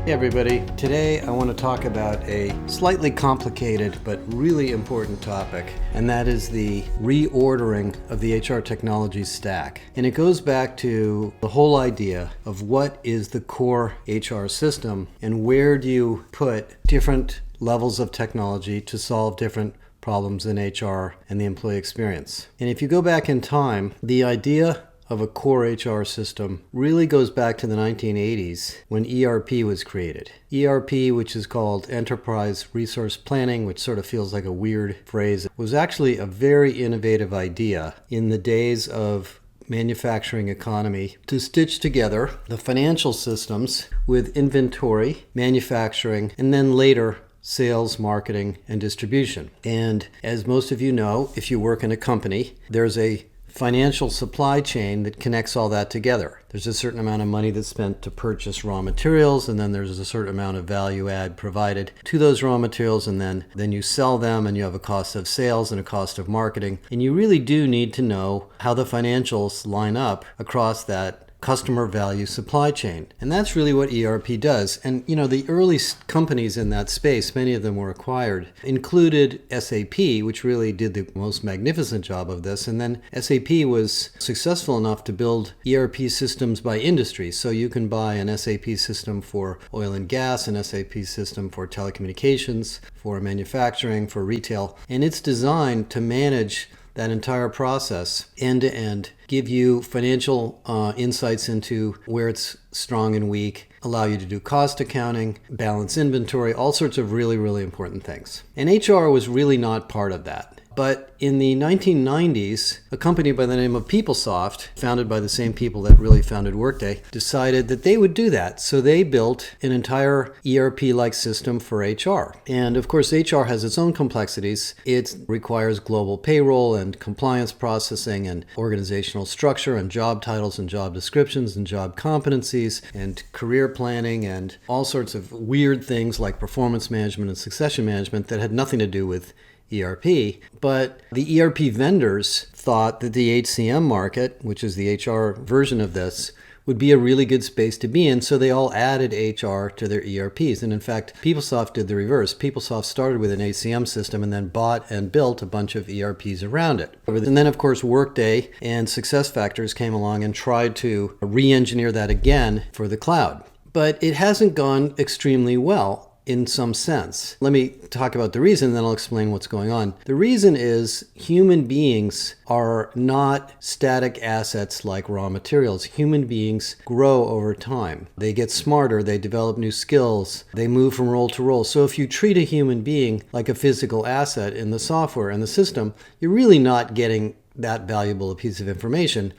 Hey everybody, today I want to talk about a slightly complicated but really important topic, and that is the reordering of the HR technology stack. And it goes back to the whole idea of what is the core HR system and where do you put different levels of technology to solve different problems in HR and the employee experience. And if you go back in time, the idea of a core HR system really goes back to the 1980s when ERP was created. ERP, which is called Enterprise Resource Planning, which sort of feels like a weird phrase, was actually a very innovative idea in the days of manufacturing economy to stitch together the financial systems with inventory, manufacturing, and then later sales, marketing, and distribution. And as most of you know, if you work in a company, there's a financial supply chain that connects all that together. There's a certain amount of money that's spent to purchase raw materials, and then there's a certain amount of value add provided to those raw materials, and then you sell them, and you have a cost of sales and a cost of marketing. And you really do need to know how the financials line up across that customer value supply chain. And that's really what ERP does. And the early companies in that space, many of them were acquired, included SAP, which really did the most magnificent job of this. And then SAP was successful enough to build ERP systems by industry. So you can buy an SAP system for oil and gas, an SAP system for telecommunications, for manufacturing, for retail. And it's designed to manage that entire process end to end, give you financial insights into where it's strong and weak, allow you to do cost accounting, balance inventory, all sorts of really, really important things. And HR was really not part of that. But in the 1990s, a company by the name of PeopleSoft, founded by the same people that really founded Workday, decided that they would do that. So they built an entire ERP-like system for HR. And of course, HR has its own complexities. It requires global payroll and compliance processing and organizational structure and job titles and job descriptions and job competencies and career planning and all sorts of weird things like performance management and succession management that had nothing to do with ERP. But the ERP vendors thought that the HCM market, which is the HR version of this, would be a really good space to be in, so they all added HR to their ERPs. And in fact, PeopleSoft did the reverse. PeopleSoft started with an HCM system and then bought and built a bunch of ERPs around it. And then, of course, Workday and SuccessFactors came along and tried to re-engineer that again for the cloud. But it hasn't gone extremely well in some sense. Let me talk about the reason, then I'll explain what's going on. The reason is human beings are not static assets like raw materials. Human beings grow over time. They get smarter, they develop new skills, they move from role to role. So if you treat a human being like a physical asset in the software and the system, you're really not getting that valuable a piece of information.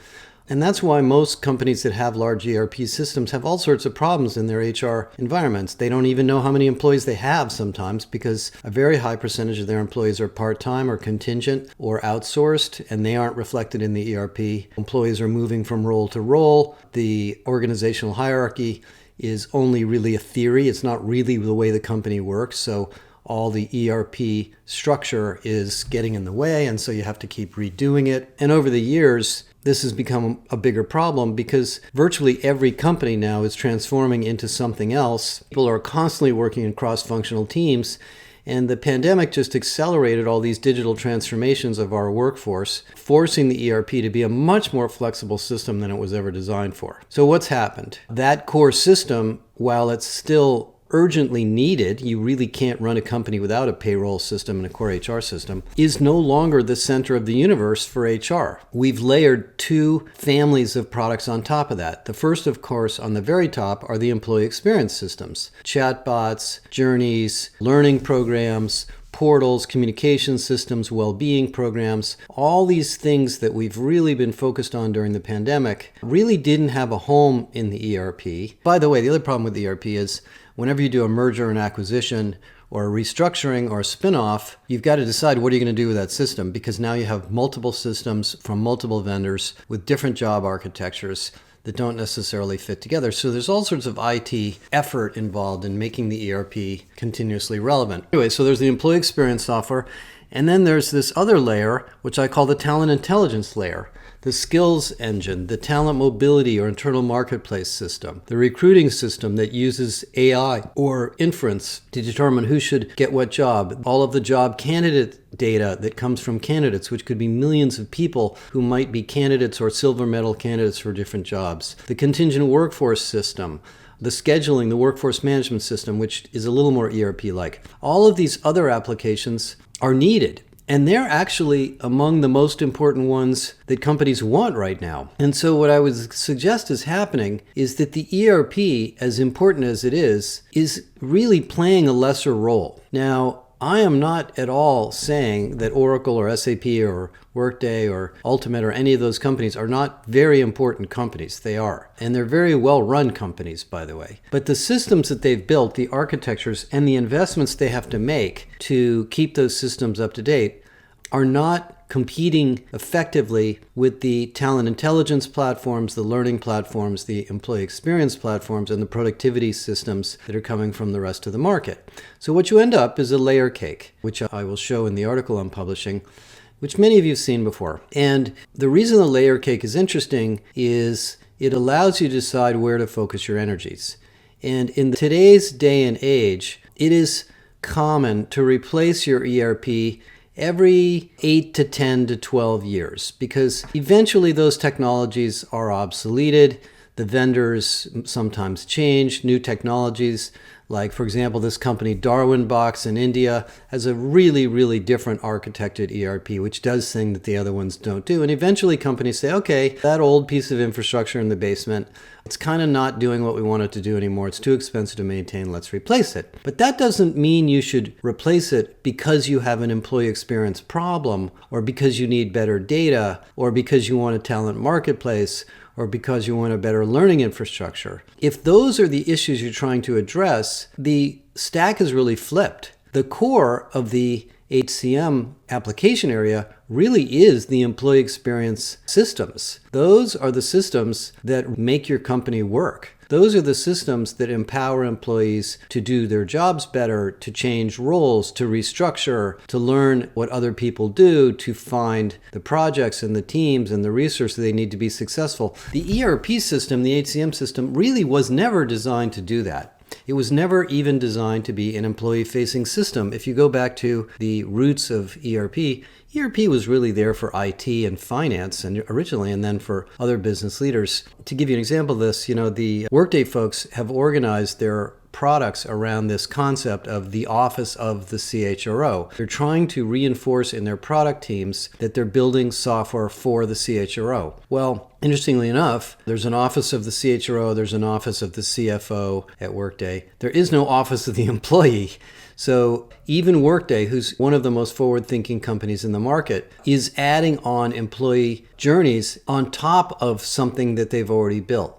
And that's why most companies that have large ERP systems have all sorts of problems in their HR environments. They don't even know how many employees they have sometimes because a very high percentage of their employees are part-time or contingent or outsourced, and they aren't reflected in the ERP. Employees are moving from role to role. The organizational hierarchy is only really a theory. It's not really the way the company works. So all the ERP structure is getting in the way, and so you have to keep redoing it. And over the years, this has become a bigger problem because virtually every company now is transforming into something else. People are constantly working in cross-functional teams, and the pandemic just accelerated all these digital transformations of our workforce, forcing the ERP to be a much more flexible system than it was ever designed for. So what's happened? That core system, while it's still urgently needed, you really can't run a company without a payroll system and a core HR system, is no longer the center of the universe for HR. We've layered two families of products on top of that. The first, of course, on the very top are the employee experience systems, chatbots, journeys, learning programs, portals, communication systems, well-being programs. All these things that we've really been focused on during the pandemic really didn't have a home in the ERP. By the way, the other problem with ERP is whenever you do a merger and acquisition or a restructuring or a spin-off, you've got to decide what are you going to do with that system, because now you have multiple systems from multiple vendors with different job architectures that don't necessarily fit together. So there's all sorts of IT effort involved in making the ERP continuously relevant. Anyway, so there's the employee experience software, And then there's this other layer, which I call the talent intelligence layer, the skills engine, the talent mobility or internal marketplace system, the recruiting system that uses AI or inference to determine who should get what job, all of the job candidate data that comes from candidates, which could be millions of people who might be candidates or silver medal candidates for different jobs, the contingent workforce system, the scheduling, the workforce management system, which is a little more ERP-like. All of these other applications are needed. And they're actually among the most important ones that companies want right now. And so what I would suggest is happening is that the ERP, as important as it is really playing a lesser role. Now, I am not at all saying that Oracle or SAP or Workday or Ultimate or any of those companies are not very important companies. They are. And they're very well-run companies, by the way. But the systems that they've built, the architectures, and the investments they have to make to keep those systems up to date are not competing effectively with the talent intelligence platforms, the learning platforms, the employee experience platforms, and the productivity systems that are coming from the rest of the market. So what you end up is a layer cake, which I will show in the article I'm publishing, which many of you have seen before. And the reason the layer cake is interesting is it allows you to decide where to focus your energies. And in today's day and age, it is common to replace your ERP every 8 to 10 to 12 years, because eventually those technologies are obsoleted. The vendors sometimes change. New technologies, like, for example, this company Darwinbox in India has a really, really different architected ERP, which does things that the other ones don't do. And eventually companies say, okay, that old piece of infrastructure in the basement, it's kind of not doing what we want it to do anymore. It's too expensive to maintain. Let's replace it. But that doesn't mean you should replace it because you have an employee experience problem, or because you need better data, or because you want a talent marketplace, or because you want a better learning infrastructure. If those are the issues you're trying to address, the stack is really flipped. The core of the HCM application area really is the employee experience systems. Those are the systems that make your company work. Those are the systems that empower employees to do their jobs better, to change roles, to restructure, to learn what other people do, to find the projects and the teams and the resources they need to be successful. The ERP system, the HCM system, really was never designed to do that. It was never even designed to be an employee-facing system. If you go back to the roots of ERP was really there for IT and finance and originally, and then for other business leaders. To give you an example of this, the Workday folks have organized their products around this concept of the office of the CHRO. They're trying to reinforce in their product teams that they're building software for the CHRO. Well, interestingly enough, there's an office of the CHRO, there's an office of the CFO at Workday. There is no office of the employee. So even Workday, who's one of the most forward-thinking companies in the market, is adding on employee journeys on top of something that they've already built.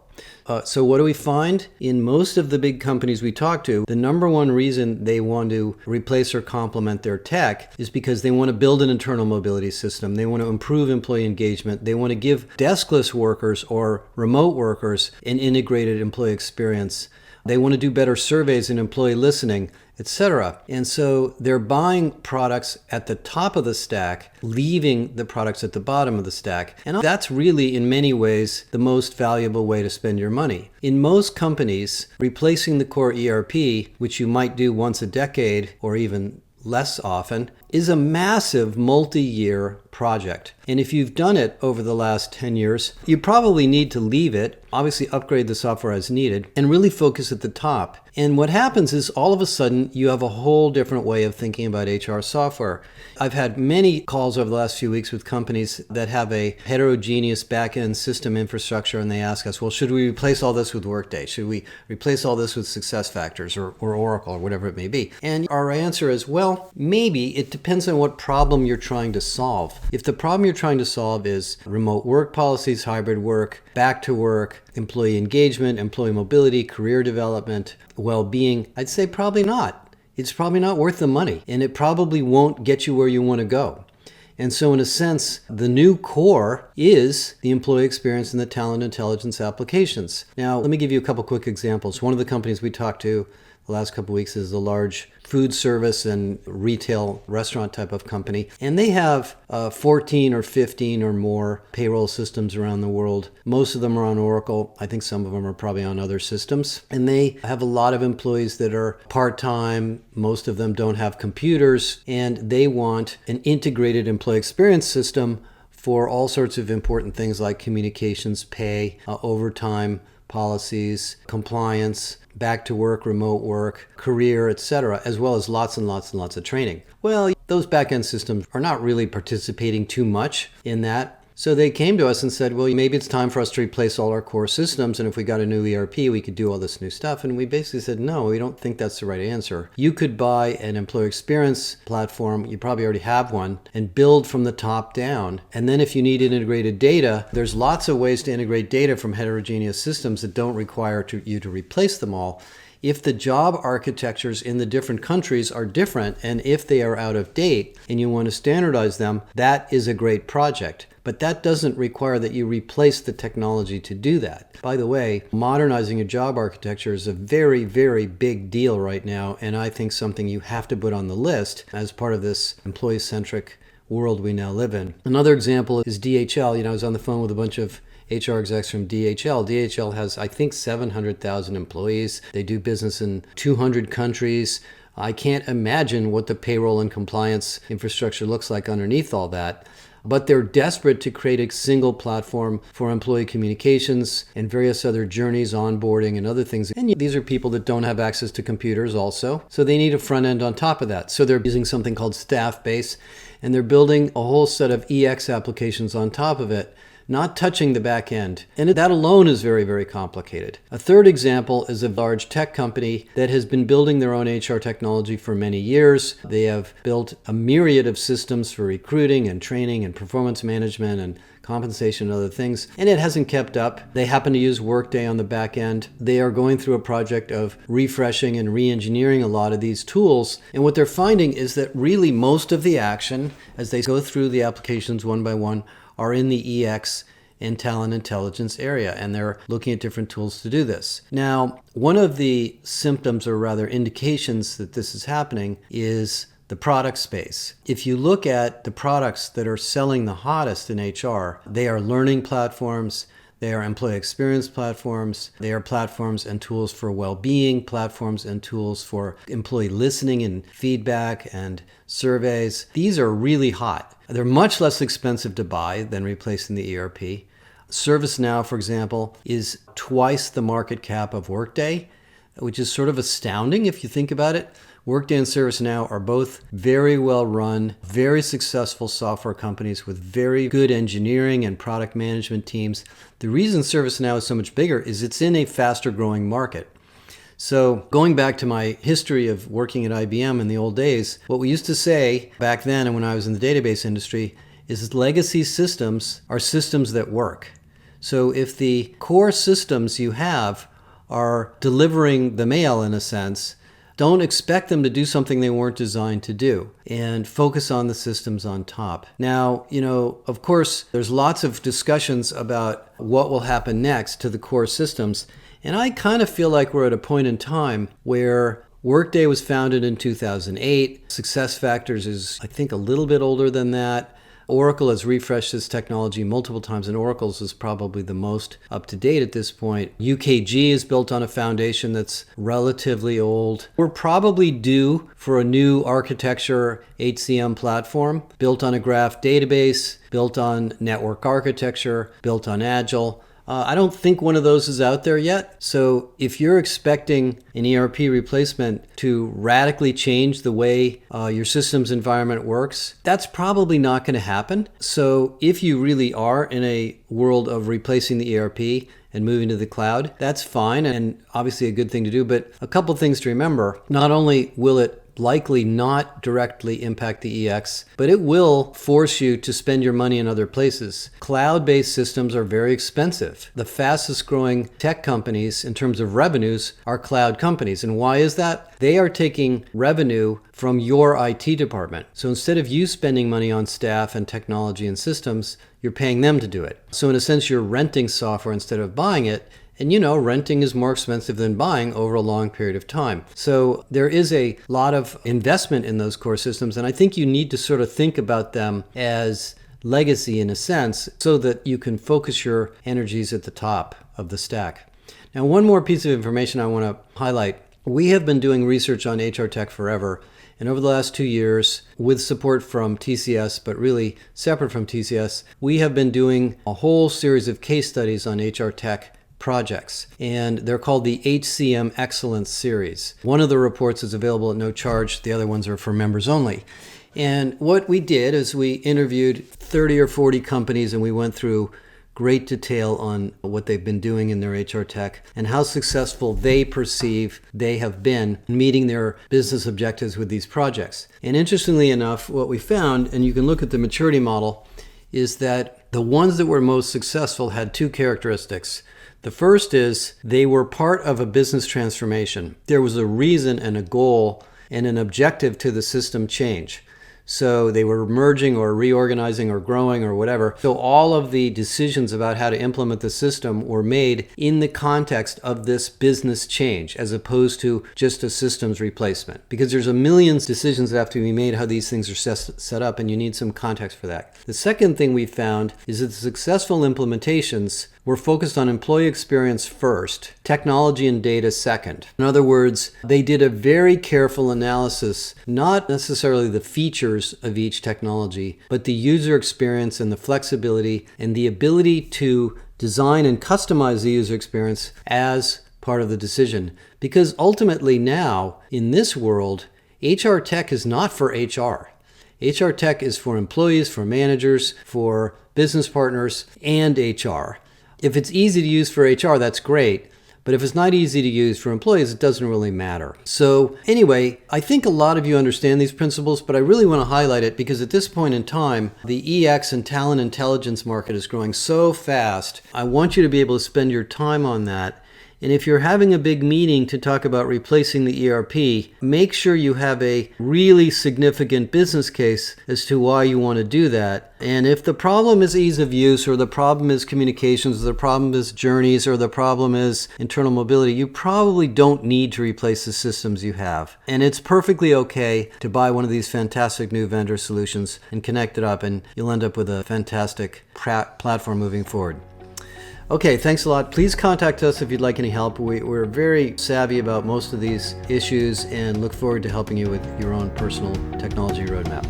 So what do we find? In most of the big companies we talk to, the number one reason they want to replace or complement their tech is because they want to build an internal mobility system. They want to improve employee engagement. They want to give deskless workers or remote workers an integrated employee experience. They want to do better surveys and employee listening, etc. And so they're buying products at the top of the stack, leaving the products at the bottom of the stack. And that's really, in many ways, the most valuable way to spend your money. In most companies, replacing the core ERP, which you might do once a decade or even less often, is a massive multi-year project. And if you've done it over the last 10 years, you probably need to leave it, obviously upgrade the software as needed, and really focus at the top. And what happens is all of a sudden you have a whole different way of thinking about HR software. I've had many calls over the last few weeks with companies that have a heterogeneous back-end system infrastructure, and they ask us, well, should we replace all this with Workday? Should we replace all this with SuccessFactors or Oracle or whatever it may be? And our answer is, well, maybe. It depends on what problem you're trying to solve. If the problem you're trying to solve is remote work policies, hybrid work, back to work, employee engagement, employee mobility, career development, well-being, I'd say probably not. It's probably not worth the money, and it probably won't get you where you want to go. And so in a sense, the new core is the employee experience and the talent intelligence applications. Now, let me give you a couple quick examples. One of the companies we talked to the last couple of weeks is a large food service and retail restaurant type of company. And they have 14 or 15 or more payroll systems around the world. Most of them are on Oracle. I think some of them are probably on other systems. And they have a lot of employees that are part-time. Most of them don't have computers. And they want an integrated employee experience system for all sorts of important things like communications, pay, overtime policies, compliance, back to work, remote work, career, etc., as well as lots and lots and lots of training. Well, those back-end systems are not really participating too much in that. So they came to us and said, well, maybe it's time for us to replace all our core systems. And if we got a new ERP, we could do all this new stuff. And we basically said, no, we don't think that's the right answer. You could buy an employee experience platform. You probably already have one, and build from the top down. And then if you need integrated data, there's lots of ways to integrate data from heterogeneous systems that don't require you to replace them all. If the job architectures in the different countries are different, and if they are out of date and you want to standardize them, that is a great project. But that doesn't require that you replace the technology to do that. By the way, modernizing a job architecture is a very, very big deal right now, and I think something you have to put on the list as part of this employee-centric world we now live in. Another example is DHL. I was on the phone with a bunch of HR execs from DHL. DHL has, I think, 700,000 employees. They do business in 200 countries. I can't imagine what the payroll and compliance infrastructure looks like underneath all that. But they're desperate to create a single platform for employee communications and various other journeys, onboarding, and other things. And these are people that don't have access to computers also. So they need a front end on top of that. So they're using something called Staffbase, and they're building a whole set of EX applications on top of it, not touching the back end. And that alone is very, very complicated. A third example is a large tech company that has been building their own HR technology for many years. They have built a myriad of systems for recruiting and training and performance management and compensation and other things, and it hasn't kept up. They happen to use Workday on the back end. They are going through a project of refreshing and re-engineering a lot of these tools. And what they're finding is that really most of the action, as they go through the applications one by one, are in the EX and talent intelligence area, and they're looking at different tools to do this. Now, one of the symptoms, or rather indications that this is happening, is the product space. If you look at the products that are selling the hottest in HR, they are learning platforms, they are employee experience platforms, they are platforms and tools for well-being, platforms and tools for employee listening and feedback and surveys. These are really hot. They're much less expensive to buy than replacing the ERP. ServiceNow, for example, is twice the market cap of Workday, which is sort of astounding if you think about it. Workday and ServiceNow are both very well run, very successful software companies with very good engineering and product management teams. The reason ServiceNow is so much bigger is it's in a faster growing market. So going back to my history of working at IBM in the old days, what we used to say back then and when I was in the database industry is legacy systems are systems that work. So if the core systems you have are delivering the mail in a sense, don't expect them to do something they weren't designed to do, and focus on the systems on top. Now, of course, there's lots of discussions about what will happen next to the core systems. And I kind of feel like we're at a point in time where Workday was founded in 2008. SuccessFactors is, I think, a little bit older than that. Oracle has refreshed this technology multiple times, and Oracle's is probably the most up to date at this point. UKG is built on a foundation that's relatively old. We're probably due for a new architecture HCM platform built on a graph database, built on network architecture, built on Agile. I don't think one of those is out there yet. So if you're expecting an ERP replacement to radically change the way your systems environment works, that's probably not going to happen. So if you really are in a world of replacing the ERP and moving to the cloud, that's fine and obviously a good thing to do. But a couple things to remember: not only will it likely not directly impact the EX, but it will force you to spend your money in other places. Cloud-based systems are very expensive. The fastest growing tech companies in terms of revenues are cloud companies. And why is that? They are taking revenue from your IT department. So instead of you spending money on staff and technology and systems, you're paying them to do it. So in a sense, you're renting software instead of buying it. And renting is more expensive than buying over a long period of time. So there is a lot of investment in those core systems, and I think you need to sort of think about them as legacy in a sense so that you can focus your energies at the top of the stack. Now, one more piece of information I want to highlight. We have been doing research on HR tech forever, and over the last 2 years, with support from TCS, but really separate from TCS, we have been doing a whole series of case studies on HR tech projects, and they're called the HCM Excellence Series. One of the reports is available at no charge. The other ones are for members only. And what we did is we interviewed 30 or 40 companies, and we went through great detail on what they've been doing in their HR tech and how successful they perceive they have been meeting their business objectives with these projects. And interestingly enough, what we found, and you can look at the maturity model, is that the ones that were most successful had two characteristics. The first is they were part of a business transformation. There was a reason and a goal and an objective to the system change. So they were merging or reorganizing or growing or whatever. So all of the decisions about how to implement the system were made in the context of this business change as opposed to just a systems replacement. Because there's a million decisions that have to be made how these things are set up, and you need some context for that. The second thing we found is that the successful implementations were focused on employee experience first, technology and data second. In other words, they did a very careful analysis, not necessarily the features of each technology, but the user experience and the flexibility and the ability to design and customize the user experience as part of the decision. Because ultimately now, in this world, HR tech is not for HR. HR tech is for employees, for managers, for business partners, and HR. If it's easy to use for HR, that's great. But if it's not easy to use for employees, it doesn't really matter. So anyway, I think a lot of you understand these principles, but I really want to highlight it because at this point in time, the EX and talent intelligence market is growing so fast. I want you to be able to spend your time on that. And if you're having a big meeting to talk about replacing the ERP, make sure you have a really significant business case as to why you want to do that. And if the problem is ease of use, or the problem is communications, or the problem is journeys, or the problem is internal mobility, you probably don't need to replace the systems you have. And it's perfectly okay to buy one of these fantastic new vendor solutions and connect it up, and you'll end up with a fantastic platform moving forward. Okay, thanks a lot. Please contact us if you'd like any help. We're very savvy about most of these issues and look forward to helping you with your own personal technology roadmap.